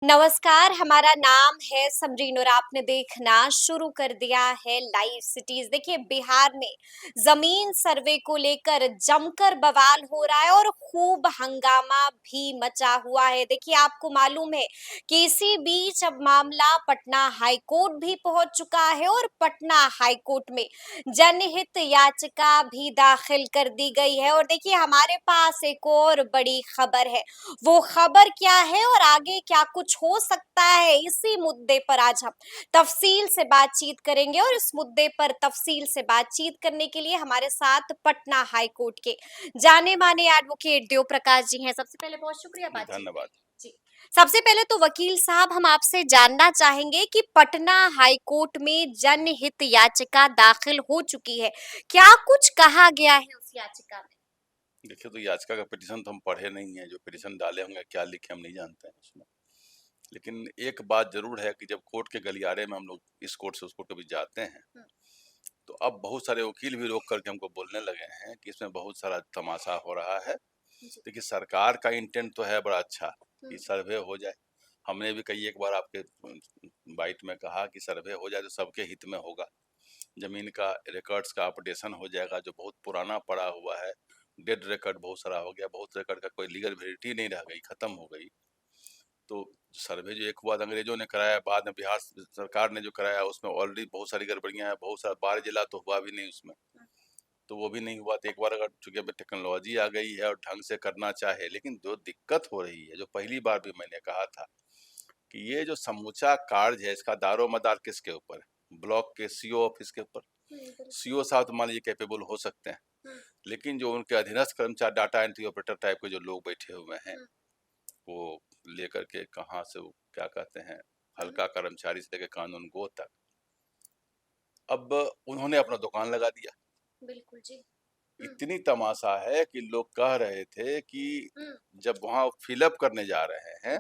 नमस्कार, हमारा नाम है समरीन और आपने देखना शुरू कर दिया है लाइव सिटीज। देखिए, बिहार में जमीन सर्वे को लेकर जमकर बवाल हो रहा है और खूब हंगामा भी मचा हुआ है। देखिए, आपको मालूम है कि इसी बीच अब मामला पटना हाई कोर्ट भी पहुंच चुका है और पटना हाई कोर्ट में जनहित याचिका भी दाखिल कर दी गई है। और देखिए, हमारे पास एक और बड़ी खबर है। वो खबर क्या है और आगे क्या कुछ हो सकता है, इसी मुद्दे पर आज हम तफसील से बातचीत करेंगे। और इस मुद्दे पर तफसील से बातचीत करने के लिए हमारे साथ पटना हाई कोर्ट के जाने माने एडवोकेट देव प्रकाश जी हैं। सबसे पहले बहुत शुक्रिया जी, बातचीत धन्यवाद। जी। सबसे पहले तो वकील साहब, हम आपसे जानना चाहेंगे कि पटना हाई कोर्ट में जनहित याचिका दाखिल हो चुकी है, क्या कुछ कहा गया है उस याचिका में? देखिए, तो याचिका का पिटीशन तो हम पढ़े नहीं हैं, जो पिटीशन डाले होंगे क्या लिखे हम नहीं जानते हैं उसमें। लेकिन एक बात ज़रूर है कि जब कोर्ट के गलियारे में हम लोग इस कोर्ट से उस कोर्ट कभी जाते हैं, तो अब बहुत सारे वकील भी रोक करके हमको बोलने लगे हैं कि इसमें बहुत सारा तमाशा हो रहा है। देखिए, सरकार का इंटेंट तो है बड़ा अच्छा कि सर्वे हो जाए। हमने भी कई एक बार आपके बाइट में कहा कि सर्वे हो जाए तो सबके हित में होगा। ज़मीन का रिकॉर्ड्स का अपडेशन हो जाएगा, जो बहुत पुराना पड़ा हुआ है। डेड रिकॉर्ड बहुत सारा हो गया, बहुत रिकॉर्ड का कोई लीगल वैलिडिटी नहीं रह गई, खत्म हो गई। तो सर्वे जो एक हुआ था अंग्रेजों ने कराया, बाद में बिहार सरकार ने जो कराया उसमें ऑलरेडी बहुत सारी गड़बड़ियां हैं, बहुत सारा 12 जिला तो हुआ भी नहीं उसमें, तो वो भी नहीं हुआ। तो एक बार अगर चूंकि अब टेक्नोलॉजी आ गई है और ढंग से करना चाहे, लेकिन जो दिक्कत हो रही है, जो पहली बार भी मैंने कहा था कि ये जो समूचा कार्य है इसका दारोमदार किसके ऊपर है? ब्लॉक के सीओ ऑफिस के ऊपर। सीओ साहब तो मान लीजिए कैपेबल हो सकते हैं, लेकिन जो उनके अधीनस्थ कर्मचारी डाटा एंट्री ऑपरेटर टाइप के जो लोग बैठे हुए हैं, वो लेकर के कहाँ से वो क्या कहते हैं, हल्का कर्मचारी से लेकर कानून गो तक, अब उन्होंने अपना दुकान लगा दिया। बिल्कुल जी। इतनी तमाशा है कि लोग कह रहे थे कि जब वहां फिलअप करने जा रहे हैं,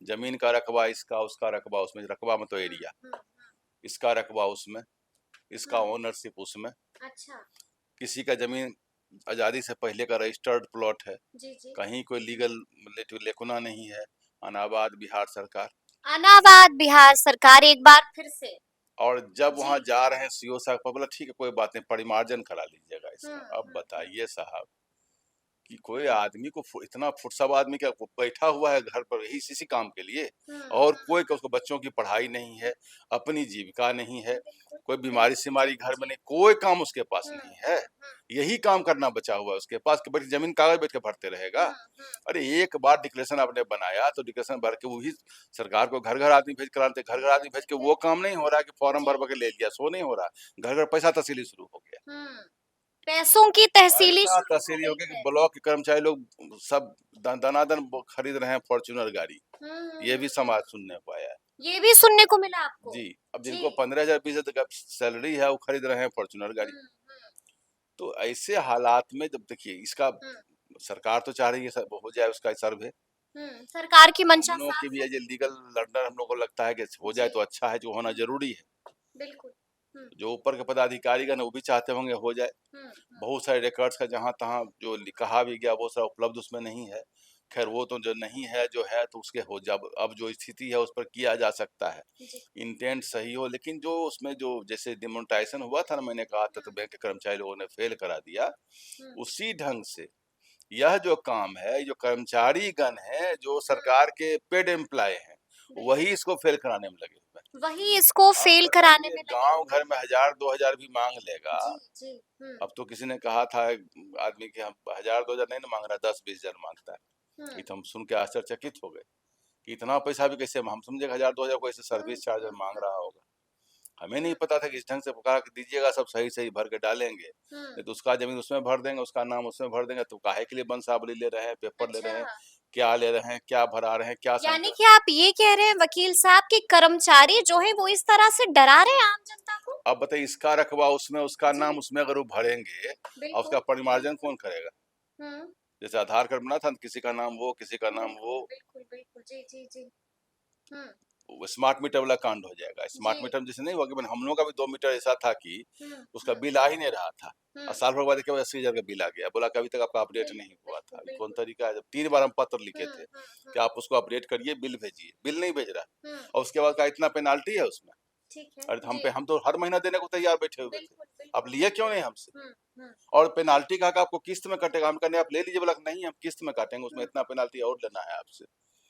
जमीन का रकबा इसका, उसका रकबा उसमें, रकबा में तो एरिया, इसका रकबा उसमें, इसका ओनरशिप उसमें, अच्छा। किसी का जमीन आजादी से पहले का रजिस्टर्ड प्लॉट है, जी जी। कहीं कोई लीगल लेकुना नहीं है। अनाबाद बिहार सरकार। अनाबाद बिहार सरकार, एक बार फिर से। और जब जी। वहां जा रहे हैं सीओ साहब को बोला ठीक है कोई बात नहीं, परिमार्जन करा लीजिएगा इसका। अब बताइए साहब कि कोई आदमी को इतना फुर्सत आदमी क्या बैठा हुआ है घर पर यही इसी काम के लिए, और कोई उसको बच्चों की पढ़ाई नहीं है, अपनी जीविका नहीं है, कोई बीमारी सीमारी घर में नहीं, कोई काम उसके पास नहीं है, यही काम करना बचा हुआ है उसके पास कि बड़ी जमीन कागज बैठ के भरते रहेगा। अरे एक बार डिक्लेरेशन आपने बनाया तो डिक्लेरेशन भर के वही सरकार को घर घर आदमी भेज कराते, घर घर आदमी भेज के वो काम नहीं हो रहा है कि फॉर्म भर भर के ले लिया, सो नहीं हो रहा, घर घर पैसा तहसीली शुरू हो गया। पैसों की तहसीली ऐसा शुरू हो तहसीली हो गई गया कि है। ब्लॉक के कर्मचारी लोग सब दनादन खरीद रहे हैं फॉर्च्यूनर गाड़ी। ये भी समाज सुनने को आया है। ये भी सुनने को मिला आपको? जी, अब जी। जिनको 15,000 20,000 तक सैलरी है वो खरीद रहे हैं फॉर्च्यूनर गाड़ी। तो ऐसे हालात में जब देखिए इसका सरकार तो चाह रही है सब हो जाए उसका सर्वे, सरकार की मंशा हम लोगों की साफ भी है। ये लीगल लर्नर हम लोग को लगता है कि हो जाए तो अच्छा है, जो होना जरूरी है। बिल्कुल। जो ऊपर के पदाधिकारीगण वो भी चाहते होंगे हो जाए। बहुत सारे रिकॉर्ड्स का जहाँ तहाँ जो कहा भी गया वो सारा उपलब्ध उसमें नहीं है। खैर वो तो जो नहीं है जो है तो उसके हो जब अब जो स्थिति है उस पर किया जा सकता है, इंटेंट सही हो। लेकिन जो उसमें जो जैसे डिमोनेटाइजेशन हुआ था ना, मैंने कहा था तो बैंक के कर्मचारी लोगों ने फेल करा दिया, उसी ढंग से यह जो काम है, जो कर्मचारी गण है जो सरकार के पेड एम्प्लॉय हैं, वही इसको फेल कराने में लगे हुए हैं। वही इसको अब फेल कराने बताइए में लगे गांव हुए घर में 1,000 2,000 भी मांग लेगा। हैं। जी जी। अब तो किसी ने कहा था आदमी के हम 1,000 2,000 नहीं ना मांग रहा, 10-20,000 मांगता है। ये तो हम सुन के आश्चर्यचकित हो गए कि इतना पैसा भी कैसे, हम समझे 1,000 2,000 को ऐसे सर्विस चार्ज मांग रहा होगा। हमें नहीं पता था कि इस ढंग से कहा कि दीजिएगा सब सही सही भर के डालेंगे, नहीं तो उसका जमीन उसमें भर देंगे, उसका नाम उसमें भर देंगे। तो काहे के लिए वंशावली ले रहे हैं, पेपर ले रहे हैं, क्या ले रहे हैं, क्या भरा रहे हैं, क्या यानी संग्रह। कि आप ये कह रहे हैं वकील साहब कि कर्मचारी जो है वो इस तरह से डरा रहे हैं आम जनता को? अब बताइए इसका रकबा उसमें, उसका नाम उसमें, अगर वो भरेंगे और उसका परिमार्जन कौन करेगा? जैसे आधार कार्ड बना था किसी का नाम वो, किसी का नाम वो। बिल्कुल बिल्कुल। जी जी जी। स्मार्ट मीटर वाला कांड हो जाएगा। स्मार्ट जी। मीटर जैसे नहीं हुआ कि मैंने हम लोगों का भी 2 मीटर ऐसा था कि उसका हुँ। बिल आ ही नहीं रहा था और हुँ। साल भर बाद देखिए 80,000 का बिल आ गया। बोला कि अभी तक आपका अपडेट बिल्कुल, नहीं हुआ था। बिल्कुल, ये कौन बिल्कुल। तरीका है? जब 3 बार हम पत्र लिखे थे हुँ। कि आप उसको अपडेट करिए, बिल भेजिए, बिल नहीं भेज रहा है हुँ। और उसके बाद का इतना पेनाल्टी है उसमें। ठीक है। अरे तो जी। हम तो हर महीना देने को तैयार बैठे हुए थे। बिल्कुल, आप बिल्कुल। लिए क्यों नहीं हमसे? हुँ, हुँ, और पेनाल्टी कहा कि आपको किस्त में कटेगा। हम कहने आप ले लीजिए, बोला कि नहीं हम किस्त में काटेंगे, उसमें हुँ, इतना पेनाल्टी और लेना है आपसे।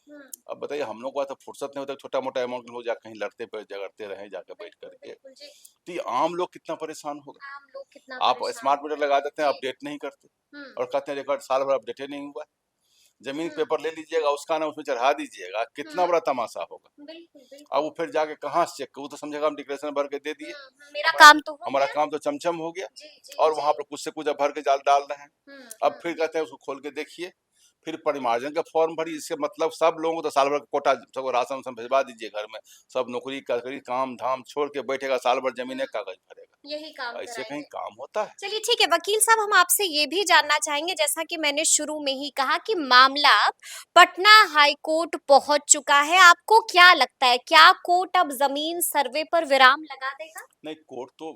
हुँ। अब बताइए हम लोग को तो फुर्सत नहीं होता, छोटा-मोटा अमाउंट हो जा कहीं लड़ते पे झगड़ते रहें जाके बैठ बिल्कुल, करके। बिल्कुल, जी। तो ये आम लोग कितना परेशान होगा। आम लोग कितना आप परेशान स्मार्ट हो मीटर रहे हैं। लगा देते हैं, जी। अपडेट नहीं करते हुँ, और कहते हैं रिकॉर्ड साल भर अपडेट ही नहीं हुआ है। जमीन हुँ, पेपर ले लीजिएगा, उसका नाम उसमें चढ़ा दीजिएगा, कितना हुँ। बड़ा तमाशा होगा। बिल्कुल, अब बिल्कुल। वो फिर जाके कहाँ से चेक, वो तो समझेगा हम डिक्लेरेशन भर के दे दिए, मेरा हमारा काम तो हो हमारा गया। काम तो चमचम हो गया जी, जी, और जी। वहाँ पे कुछ से कुछ अब भर के जाल डाल रहे हैं। हुँ, अब हुँ। फिर कहते हैं उसको खोल के देखिए, फिर परिमार्जन का फॉर्म भरिए। इससे मतलब सब लोगों को तो साल भर का कोटा, सबको राशन वासन भिजवा दीजिए घर में, सब नौकरी करी काम धाम छोड़ के बैठेगा, साल भर जमीन एक कागज यही काम भरेगा। ऐसे कहीं कराएँगे। काम होता है? चलिए ठीक है, वकील साहब हम आपसे ये भी जानना चाहेंगे जैसा कि मैंने शुरू में ही कहा कि मामला पटना हाई कोर्ट पहुंच चुका है। आपको क्या लगता है, क्या कोर्ट अब जमीन सर्वे पर विराम लगा देगा? नहीं, कोर्ट तो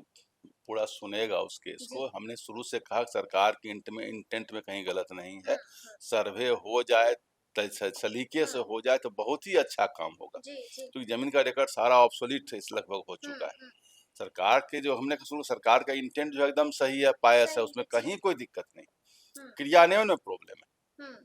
पूरा सुनेगा उस केस जी। को। हमने शुरू से कहा कि सरकार की इंटेंट में कहीं गलत नहीं हुँ, है। हुँ, सर्वे हो जाए, सलीके से हुँ। हो जाए तो बहुत ही अच्छा काम होगा, जी, जी। क्योंकि जमीन का रिकॉर्ड सारा ऑब्सोलीट इस लगभग हो हुँ, चुका है। हुँ। सरकार के जो हमने शुरू, सरकार का इंटेंट जो है एकदम सही है, पायस है, सही उसमें है, जी। कहीं कोई दिक्कत नहीं। हुँ, क्रियान्वयन में प्रॉब्लम है। हुँ,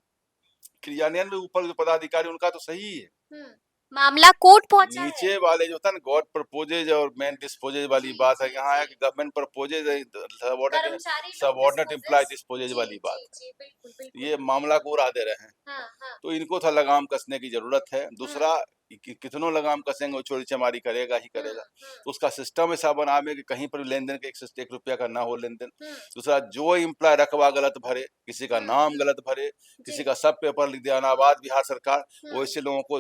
क्रियान्वयन में ऊपर जो पदाधिकारी उनका तो सही है, हुँ। मामला कोर्ट पहुंचा है। नीचे वाले जो होता है ना, गॉड प्रपोजेज और मैन डिस्पोजेज वाली जी, बात है। जी, यहाँ है जी। कि गवर्नमेंट प्रपोजेज, सबऑर्डिनेट कर्मचारी लोग सबऑर्डिनेट एम्प्लॉय डिस्पोजेस। डिस्पोजेज जी, वाली बात जी, है। जी, बिल्कुल, बिल्कुल। ये मामला को उड़ा दे रहे हैं। हाँ, हाँ। तो इनको था लगाम कसने की जरूरत है। हुँ, दूसरा कितनों लगाम कसेंगे, वो चोरी चमारी करेगा ही हुँ, करेगा। हुँ, तो उसका सिस्टम ऐसा बना में कि कहीं पर भी लेन देन के 1 रुपया का ना हो लेन देन। हुँ, दूसरा, जो एम्प्लॉय रकबा गलत भरे, किसी का हुँ, नाम हुँ। गलत भरे, जी। किसी का सब पेपर लिख दिया अनाबाद बिहार सरकार, हुँ। वैसे लोगों को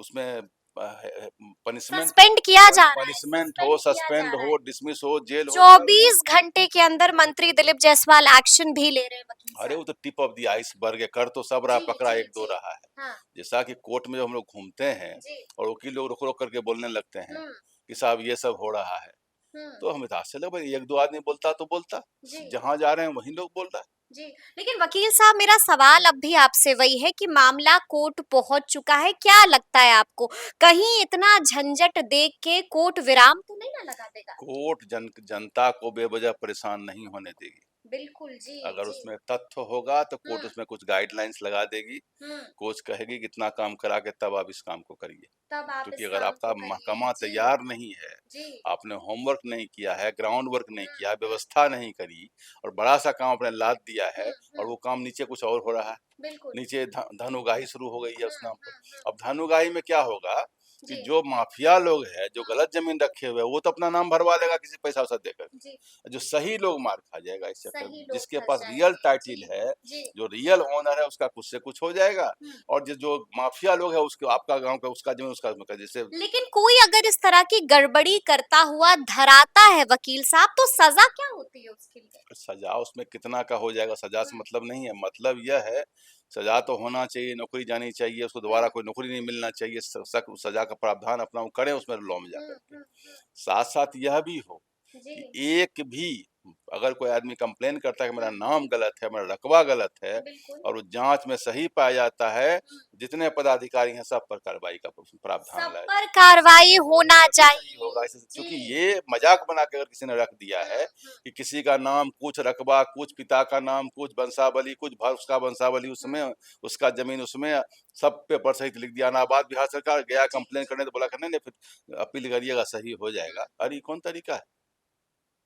उसमें पनिशमेंट सस्पेंड किया जा रहा है, पनिशमेंट हो, सस्पेंड किया जा सस्पेंड रहा है। हो, डिसमिस हो, जेल हो, सब। 24 घंटे के अंदर मंत्री दिलीप जायसवाल एक्शन भी ले रहे हैं वकील अरे साहब। वो तो टिप ऑफ द आइसबर्ग है, कर तो सब रहा, जी, पकड़ा जी, एक दो जी। रहा है। हाँ, जैसा कि कोर्ट में जब हम लोग घूमते हैं जी। और वकील लोग रुक रुक करके बोलने लगते हैं हुँ, कि साहब ये सब हो रहा है, हुँ। तो हमें तो आश्चर्य लगा, भाई एक दो आदमी बोलता तो बोलता, जी, जहां जा रहे हैं वहीं लोग बोल रहा है। जी। लेकिन वकील साहब मेरा सवाल अब भी आपसे वही है कि मामला कोर्ट पहुंच चुका है। क्या लगता है आपको, कहीं इतना झंझट देख के कोर्ट विराम तो नहीं ना लगा देगा? कोर्ट जनता को बेवजह परेशान नहीं होने देगी। बिल्कुल, जी, अगर जी। उसमें तथ्य होगा तो हुँ, कोर्ट उसमें कुछ गाइडलाइंस लगा देगी। हुँ। कोच कहेगी कि इतना काम करा के तब आप इस काम को करिए। तब आप क्योंकि इस अगर काम आपका को करिए। महकमा जी, तैयार नहीं है, जी। आपने होमवर्क नहीं किया है, ग्राउंड वर्क नहीं हुँ, किया है, हुँ, व्यवस्था नहीं करी और बड़ा सा काम आपने लाद दिया हुँ, है और हुँ। वो काम नीचे कुछ और हो रहा है, बिल्कुल। नीचे धन उगाही शुरू हो गई है हुँ, उस नाम पर। हुँ, हुँ। अब धन उगाही में क्या होगा कि जी। जो माफिया लोग हैं, जो हुँ, गलत जमीन रखे हुए हैं, वो तो अपना नाम भरवा लेगा किसी पैसा वैसा देकर। जी। जो सही लोग मार खा जाएगा इस चक्कर सही में, लोग जिसके फँस पास रियल जाएँगे। टाइटिल जी, है, जी। जो रियल ओनर है, उसका कुछ से कुछ हो जाएगा हुँ। और जो माफिया लोग है उसके, आपका गांव का उसका जमीन उसका जैसे। लेकिन कोई अगर इस तरह की गड़बड़ी करता हुआ धराता है वकील साहब, तो सज़ा क्या होती है उसके लिए? सजा उसमें कितना का हो जाएगा, सजा से हुँ, मतलब नहीं है। मतलब यह है, सजा तो होना चाहिए, नौकरी जानी चाहिए, उसको हुँ, दोबारा कोई नौकरी नहीं मिलना चाहिए। सजा का प्रावधान अपना वो करें उसमें लॉ में हुँ, जाकर के। हुँ, हुँ। साथ साथ यह भी हो जी। कि एक भी, अगर कोई आदमी कंप्लेन करता है कि मेरा हुँ, नाम गलत है, मेरा रकबा गलत है बिल्कुल। और वो जांच में सही पाया जाता है, हुँ। जितने पदाधिकारी हैं सब पर कार्रवाई का प्रावधान सब लाया पर जाए। कार्रवाई होना तभी सही चाहिए। होगा। क्योंकि जी। ये मजाक बना के अगर किसी ने रख दिया हुँ, है हुँ, कि किसी का नाम, कुछ रकबा, कुछ पिता का नाम, कुछ वंशावली, कुछ उसका वंशावली हुँ। उसमें, उसका जमीन उसमें, सब पेपर सहित लिख दिया। अनाबाद बिहार सरकार गया जी, कंप्लेन जी। करने तो बोला करने नहीं, फिर अपील करिएगा सही हो हुँ, जाएगा। अरे ये कौन तरीका है?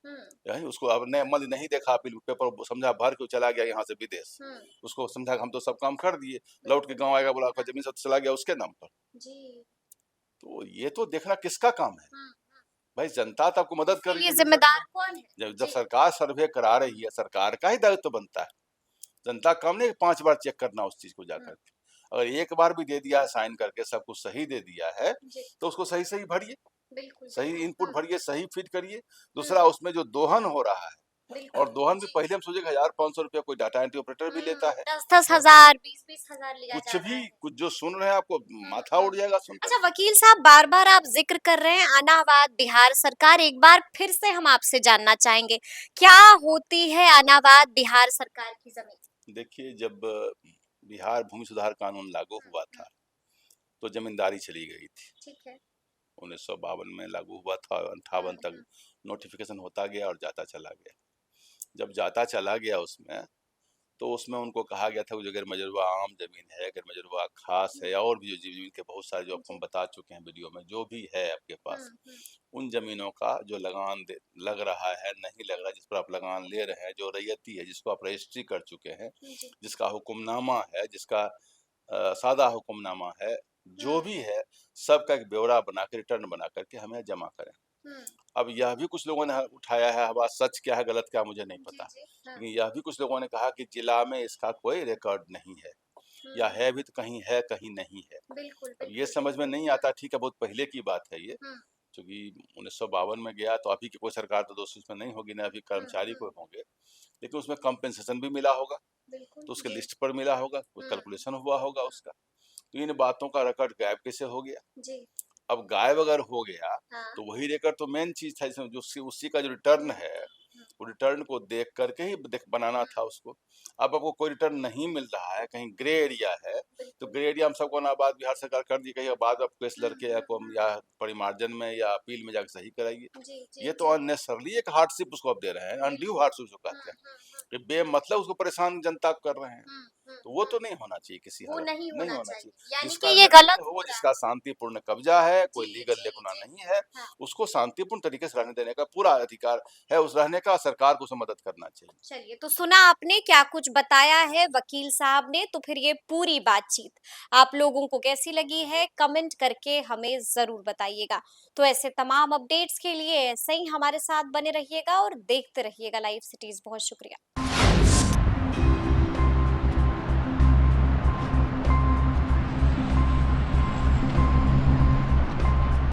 हुँ, यही उसको अब ने मन नहीं देखा, अपील पेपर समझा भर के चला गया यहाँ से विदेश। हुँ। उसको समझा कि हम तो सब काम कर दिए, लौट के बिल्कुल, गाँव आएगा, बिल्कुल। बोला आपका जमीन सब चला गया उसके नाम पर। जी। तो ये तो देखना किसका काम है? हुँ, हुँ। भाई जनता तो आपको मदद कर इसके रही लिए है जमीन सर्वे ज़िम्मेदार में। कौन है? जब जी। सरकार सर्वे करा रही है, सरकार का ही दायित्व तो बनता है। जनता का काम नहीं 5 बार चेक करना उस चीज को हुँ, जाकर के। अगर एक बार भी दे दिया है साइन करके, सब कुछ सही दे दिया है, जी। तो उसको सही-सही भरिए, बिल्कुल, सही बिल्कुल। इनपुट भरिए, सही फीड करिए। हुँ, दूसरा, उसमें जो दोहन हो रहा है, बिल्कुल, और दोहन भी जी। पहले हम सोचे कि 1,000-500 रुपया कोई डाटा एंट्री ऑपरेटर भी लेता है। 10-10 हज़ार, 20-20 हज़ार लिया कुछ जा रहा भी, है। कुछ जो सुन रहे हैं आपको हुँ, माथा हुँ। उड़ जाएगा सुन कर अच्छा के। वकील साहब बार-बार आप ज़िक्र कर रहे हैं अनावाद बिहार सरकार, एक बार फिर से हम आपसे जानना चाहेंगे, क्या होती है अनावाद बिहार सरकार की ज़मीन? देखिए, जब बिहार भूमि सुधार कानून लागू हुँ, हुआ हुँ। था, तो ज़मींदारी चली गई थी। ठीक है। 1952 में लागू हुआ था और हुँ, 58 तक हुँ। नोटिफ़िकेशन होता गया और जाता चला गया। जब जाता चला गया उसमें, तो उसमें उनको कहा गया था कि जो अगर मजरूआ आम ज़मीन है, अगर मजरूआ ख़ास हुँ, है और भी जो ज़मीन के बहुत सारे जो आपको हम जी। बता चुके हैं वीडियो में, जो भी है आपके हुँ, पास, हुँ। उन ज़मीनों का जो लगान दे लग रहा है, नहीं लग रहा है, जिस पर आप लगान ले रहे हैं, जो रैयती है, जिसको आप रजिस्ट्री कर चुके हैं, जी। जिसका हुक्मनामा है, जिसका सादा हुक्मनामा है, जो हुँ, भी है, सबका एक ब्यौरा बना के रिटर्न बना कर के हमें जमा करें। हुँ। अब यह भी कुछ लोगों ने उठाया है, अब सच क्या है, गलत क्या है, मुझे नहीं जी, पता। जी। हाँ। लेकिन यह भी कुछ लोगों ने कहा कि जिला में इसका कोई रिकॉर्ड नहीं है, या हुँ। है भी तो कहीं है, कहीं नहीं है। बिल्कुल, अब ये बिल्कुल। समझ में नहीं आता, ठीक है, बहुत पहले की बात है ये, हुँ, क्योंकि 1952 में गया तो अभी की कोई सरकार तो दोस्तों उसमें नहीं होगी, ना अभी हुँ, कर्मचारी हुँ। कोई होंगे, लेकिन उसमें कंपेंसेशन भी मिला होगा, बिल्कुल, तो उसके जी। लिस्ट पर मिला होगा, कोई हुँ, कैलकुलेशन हुआ होगा हुँ। उसका। तो इन बातों का रिकॉर्ड गायब कैसे हो गया? जी। अब गायब अगर हो गया, हाँ। तो वही रिकॉर्ड तो मेन चीज़ था, जिसमें जो उसी उसी का जो रिटर्न हुँ, है, हुँ, वो रिटर्न को देख कर के ही देख बनाना हुँ। था उसको। अब आपको कोई रिटर्न नहीं मिल रहा है, कहीं ग्रे एरिया है, तो बिल्कुल। ग्रे एरिया हम सबको अनाबाद बिहार सरकार कर दी गई है, बाद में केस हुँ, लड़के या हुँ, को हुँ। या परिमार्जन में या अपील में जाके सही कराइए। जी, जी, ये तो जी। अननेसेसरली एक हार्डशिप उसको आप दे रहे हैं, अनड्यू बिल्कुल। हार्डशिप उसको हुँ, कहते हैं, हुँ, हुँ। कि बेमतलब उसको परेशान जनता को कर रहे हैं। हुँ, हुँ, तो वो हुँ। तो नहीं होना चाहिए किसी वो हालत नहीं में, नहीं होना होना चाहिए। चाहिए, यानी कि जिसका ये ज़मीन गलत हो, हो रहा है। जिसका शांतिपूर्ण कब्ज़ा है, कोई जी, लीगल जी, लेकुना जी। नहीं है, हाँ। उसको शांतिपूर्ण तरीके से रहने देने का पूरा अधिकार है, उस रहने का सरकार को उसे मदद करना चाहिए। चलिए, तो सुना आपने क्या कुछ बताया है वकील साहब ने, तो फिर ये पूरी बातचीत आप लोगों को कैसी लगी है, कमेंट करके हमें ज़रूर बताइएगा। तो ऐसे तमाम अपडेट्स के लिए ऐसे ही हमारे साथ बने रहिएगा और देखते रहिएगा लाइव सिटीज़। बहुत शुक्रिया।